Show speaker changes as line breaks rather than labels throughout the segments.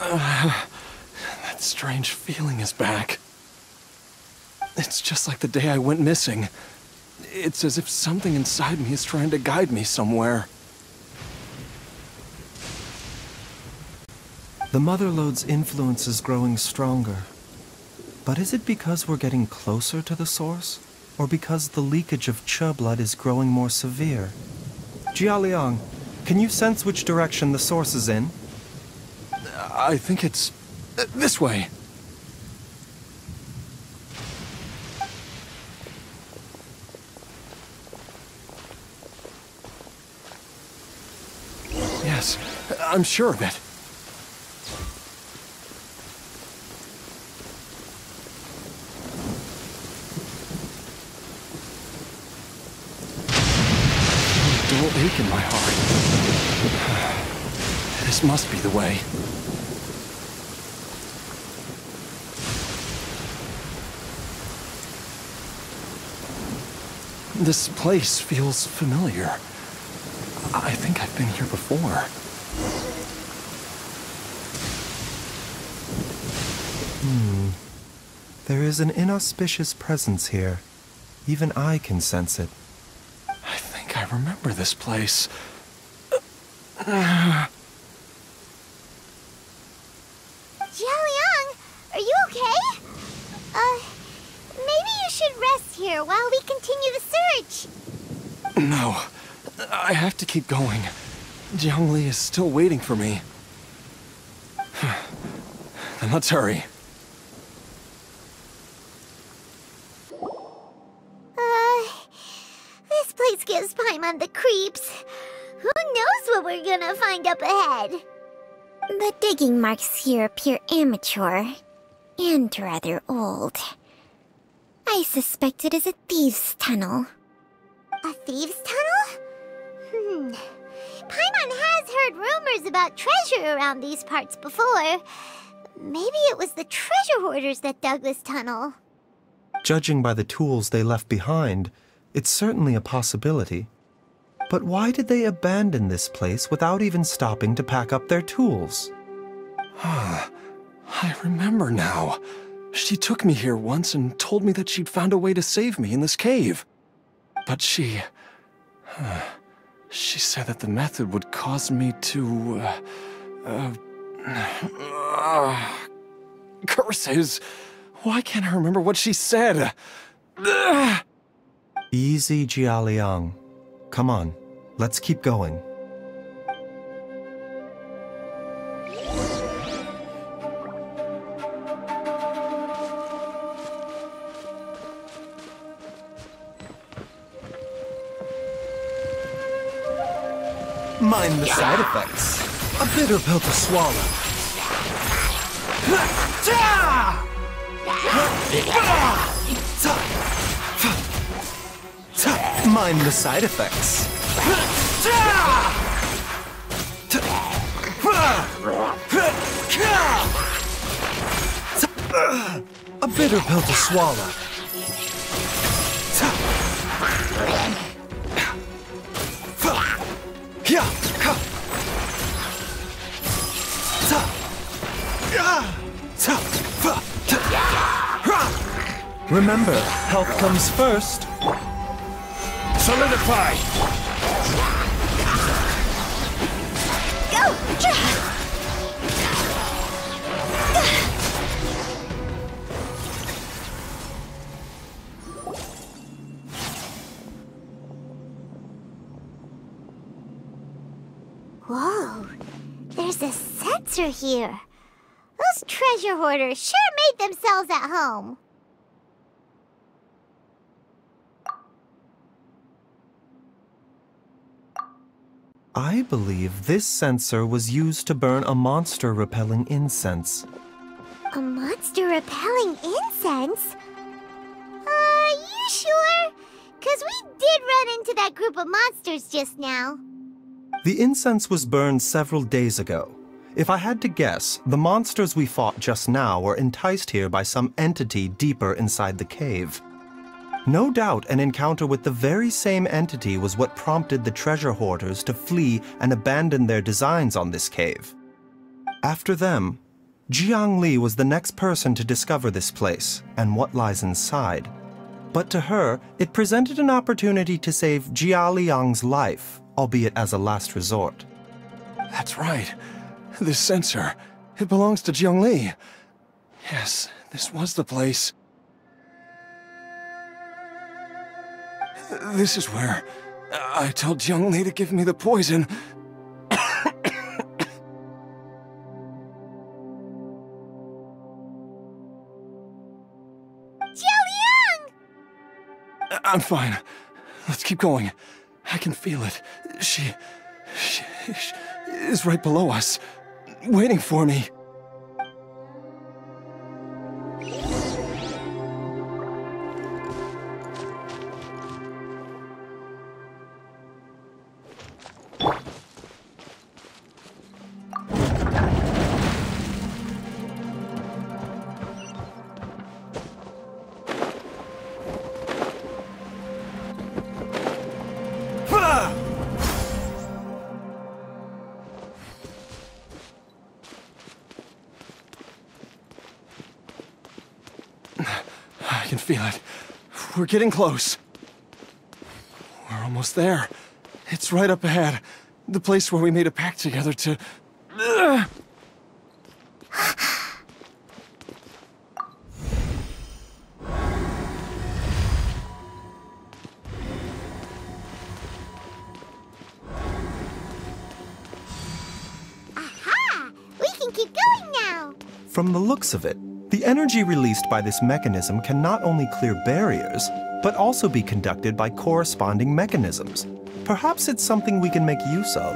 That strange feeling is back. It's just like the day I went missing. It's as if something inside me is trying to guide me somewhere.
The Motherlode's influence is growing stronger. But is it because we're getting closer to the source? Or because the leakage of Che blood is growing more severe? Jialiang, can you sense which direction the source is in?
I think it's this way. Yes, I'm sure of it. A dull ache in my heart. This must be the way. This place feels familiar. I think I've been here before.
There is an inauspicious presence here. Even I can sense it.
I think I remember this place.
Jialiang, are you okay? Maybe you should rest here while we continue the search.
No, I have to keep going. Jiangli is still waiting for me. Then let's hurry.
This place gives Paimon the creeps. Who knows what we're gonna find up ahead? The digging marks here appear immature and rather old. I suspect it is a thieves' tunnel. A thieves' tunnel? Paimon has heard rumors about treasure around these parts before. Maybe it was the treasure hoarders that dug this tunnel.
Judging by the tools they left behind, it's certainly a possibility. But why did they abandon this place without even stopping to pack up their tools?
I remember now. She took me here once and told me that she'd found a way to save me in this cave. But she said that the method would cause me to, curses! Why can't I remember what she said?
Easy, Jialiang. Come on, let's keep going. Mind the side effects. A bitter pill to swallow. Mind the side effects. A bitter pill to swallow. Remember, health comes first.
Solidify!
Go! Whoa, there's a sensor here. Those treasure hoarders sure made themselves at home.
I believe this sensor was used to burn a monster-repelling incense.
A monster repelling incense? You sure? 'Cause we did run into that group of monsters just now.
The incense was burned several days ago. If I had to guess, the monsters we fought just now were enticed here by some entity deeper inside the cave. No doubt an encounter with the very same entity was what prompted the treasure hoarders to flee and abandon their designs on this cave. After them, Jiangli was the next person to discover this place and what lies inside. But to her, it presented an opportunity to save Jia Liang's life, albeit as a last resort.
That's right. This sensor, it belongs to Jiangli. Yes, this was the place. This is where I told Jiangli to give me the poison. I'm fine. Let's keep going. I can feel it. She is right below us, waiting for me. I can feel it. We're getting close. We're almost there. It's right up ahead. The place where we made a pact together to...
Aha! We can keep going now!
From the looks of it, the energy released by this mechanism can not only clear barriers, but also be conducted by corresponding mechanisms. Perhaps it's something we can make use of.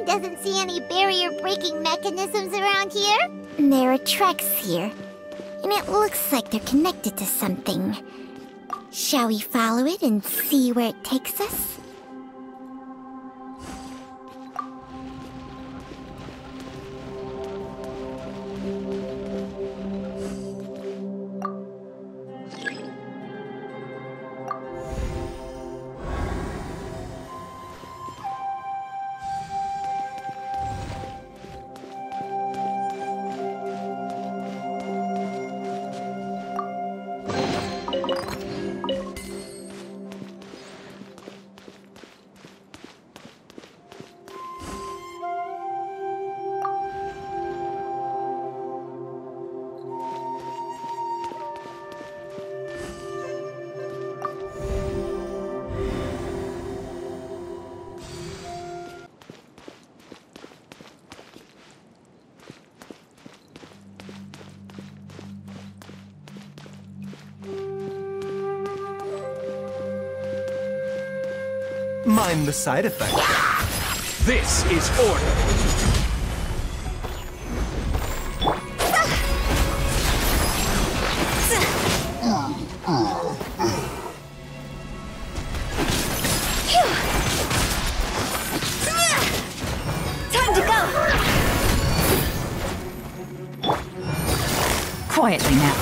Doesn't see any barrier-breaking mechanisms around here. There are tracks here, and it looks like they're connected to something. Shall we follow it and see where it takes us?
Mind the side effect.
This is order.
Time to go! Quietly now.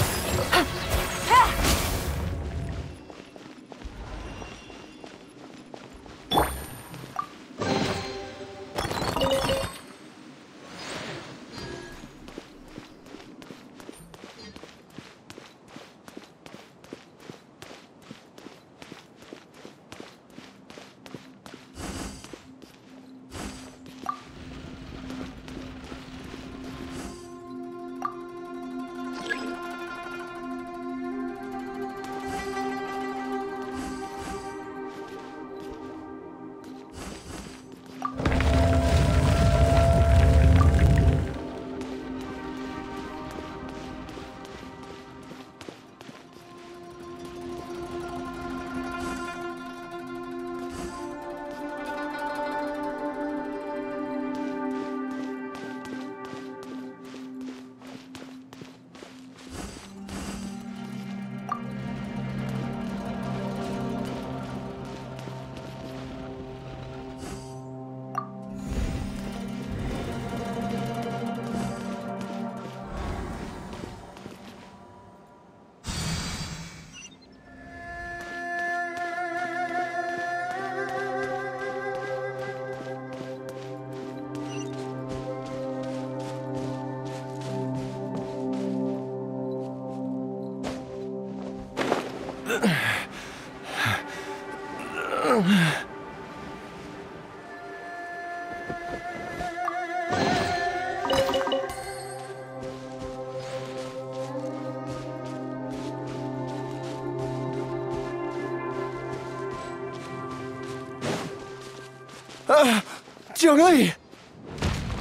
Jiangli!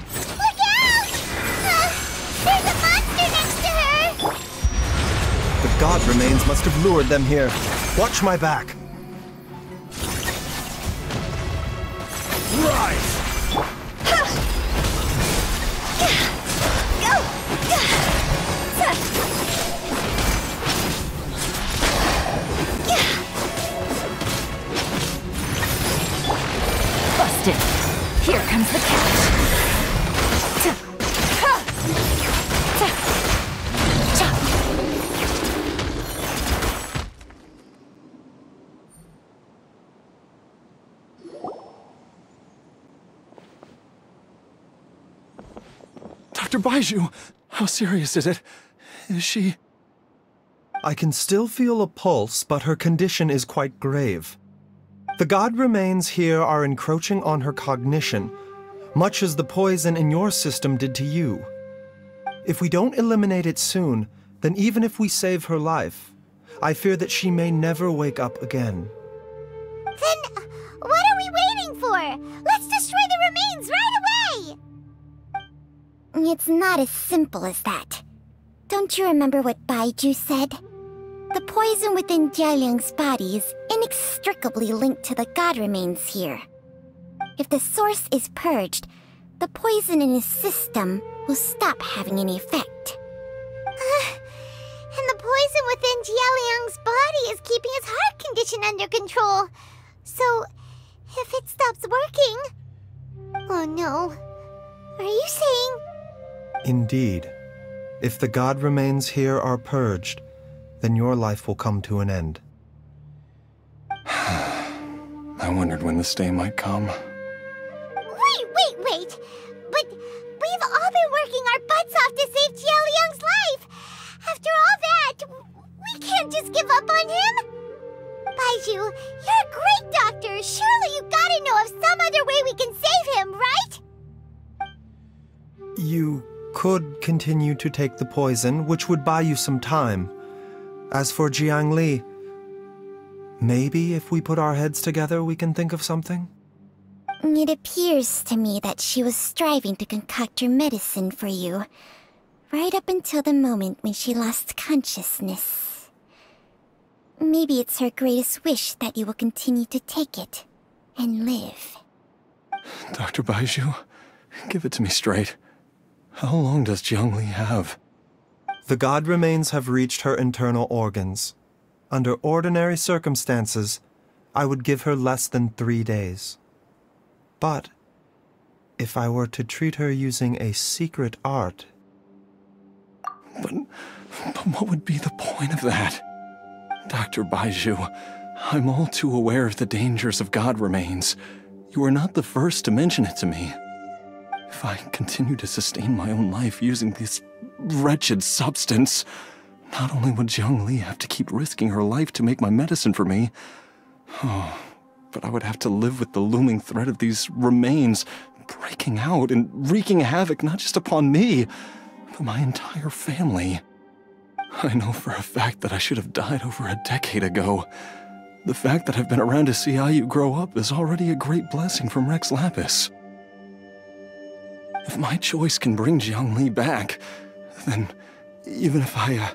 Look out! There's a monster next to her!
The god remains must have lured them here. Watch my back.
Rise!
Busted. Here comes the catch.
Dr. Baizhu, how serious is it? Is she...
I can still feel a pulse, but her condition is quite grave. The god remains here are encroaching on her cognition, much as the poison in your system did to you. If we don't eliminate it soon, then even if we save her life, I fear that she may never wake up again.
Then, what are we waiting for? Let's destroy the remains right away! It's not as simple as that. Don't you remember what Baizhu said? The poison within Jialiang's body is inextricably linked to the god remains here. If the source is purged, the poison in his system will stop having any effect. And the poison within Jialiang's body is keeping his heart condition under control. So, if it stops working... Oh no. Are you saying...
Indeed. If the god remains here are purged, then your life will come to an end.
I wondered when this day might come.
Wait! But we've all been working our butts off to save Jialiang's life! After all that, we can't just give up on him! Baizhu, you're a great doctor! Surely you gotta know of some other way we can save him, right?
You could continue to take the poison, which would buy you some time. As for Jiangli, maybe if we put our heads together, we can think of something?
It appears to me that she was striving to concoct your medicine for you, right up until the moment when she lost consciousness. Maybe it's her greatest wish that you will continue to take it and live.
Dr. Baizhu, give it to me straight. How long does Jiangli have?
The god remains have reached her internal organs. Under ordinary circumstances, I would give her less than 3 days. But if I were to treat her using a secret art...
But what would be the point of that? Dr. Baizhu, I'm all too aware of the dangers of god remains. You are not the first to mention it to me. If I continue to sustain my own life using this wretched substance, not only would Jiangli have to keep risking her life to make my medicine for me, but I would have to live with the looming threat of these remains breaking out and wreaking havoc not just upon me, but my entire family. I know for a fact that I should have died over a decade ago. The fact that I've been around to see how you grow up is already a great blessing from Rex Lapis. If my choice can bring Jiangli back, then even if I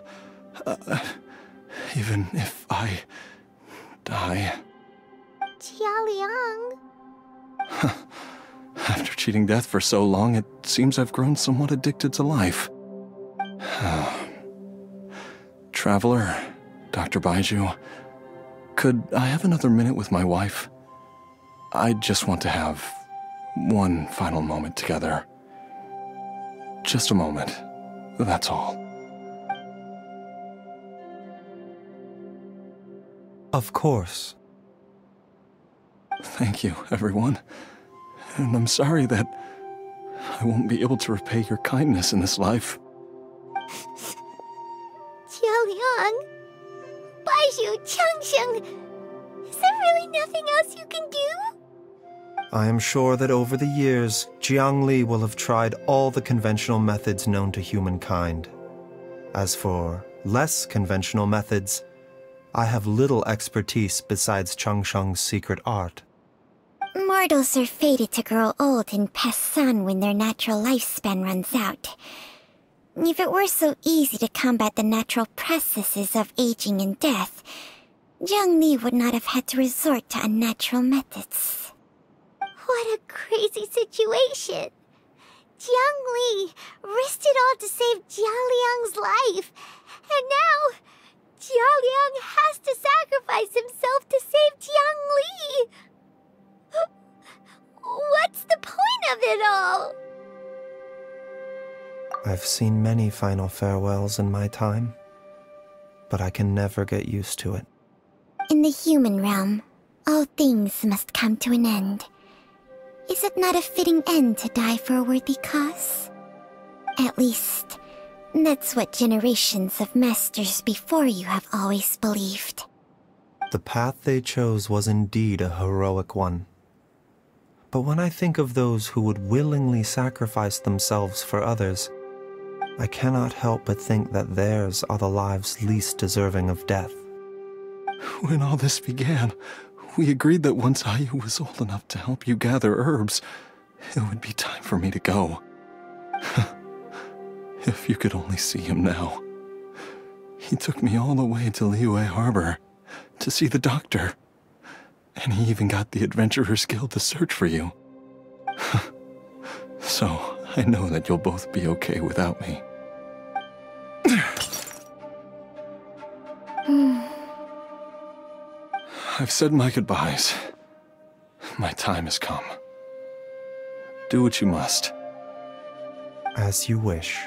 die...
Jialiang...
After cheating death for so long, it seems I've grown somewhat addicted to life. Traveler, Dr. Baizhu, could I have another minute with my wife? I just want to have one final moment together. Just a moment, that's all.
Of course.
Thank you, everyone. And I'm sorry that I won't be able to repay your kindness in this life.
Jialiang... Baizhu, Changsheng, is there really nothing else you can do?
I am sure that over the years, Jiangli will have tried all the conventional methods known to humankind. As for less conventional methods, I have little expertise besides Changsheng's secret art.
Mortals are fated to grow old and pass on when their natural lifespan runs out. If it were so easy to combat the natural processes of aging and death, Jiangli would not have had to resort to unnatural methods. What a crazy situation! Jiangli risked it all to save Jialiang's life, and now Jialiang has to sacrifice himself to save Jiangli! What's the point of it all?
I've seen many final farewells in my time, but I can never get used to it.
In the human realm, all things must come to an end. Is it not a fitting end to die for a worthy cause? At least, that's what generations of masters before you have always believed.
The path they chose was indeed a heroic one. But when I think of those who would willingly sacrifice themselves for others, I cannot help but think that theirs are the lives least deserving of death.
When all this began, we agreed that once Ayu was old enough to help you gather herbs, it would be time for me to go. If you could only see him now. He took me all the way to Liyue Harbor to see the doctor. And he even got the Adventurers Guild to search for you. So, I know that you'll both be okay without me. I've said my goodbyes. My time has come. Do what you must.
As you wish.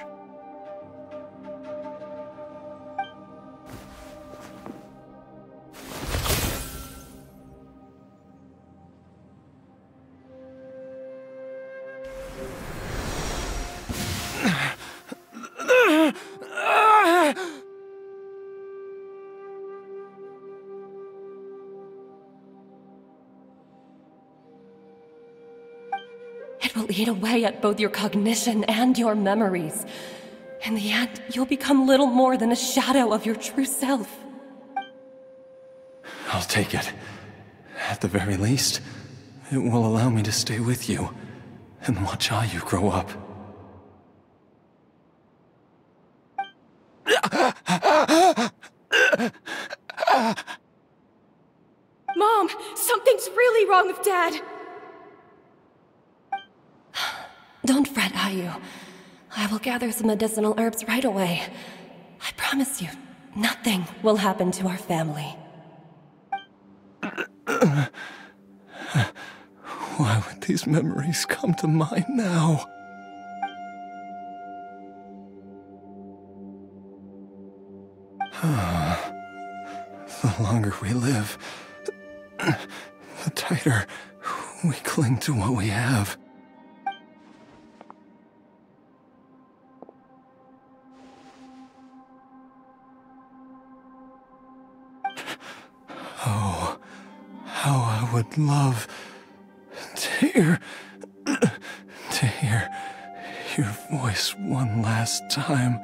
It will eat away at both your cognition and your memories. In the end, you'll become little more than a shadow of your true self.
I'll take it. At the very least, it will allow me to stay with you and watch Ayu grow up.
Mom, something's really wrong with Dad. Don't fret, Ayu. I will gather some medicinal herbs right away. I promise you, nothing will happen to our family.
Why would these memories come to mind now? The longer we live, the tighter we cling to what we have. Oh, how I would love to hear your voice one last time.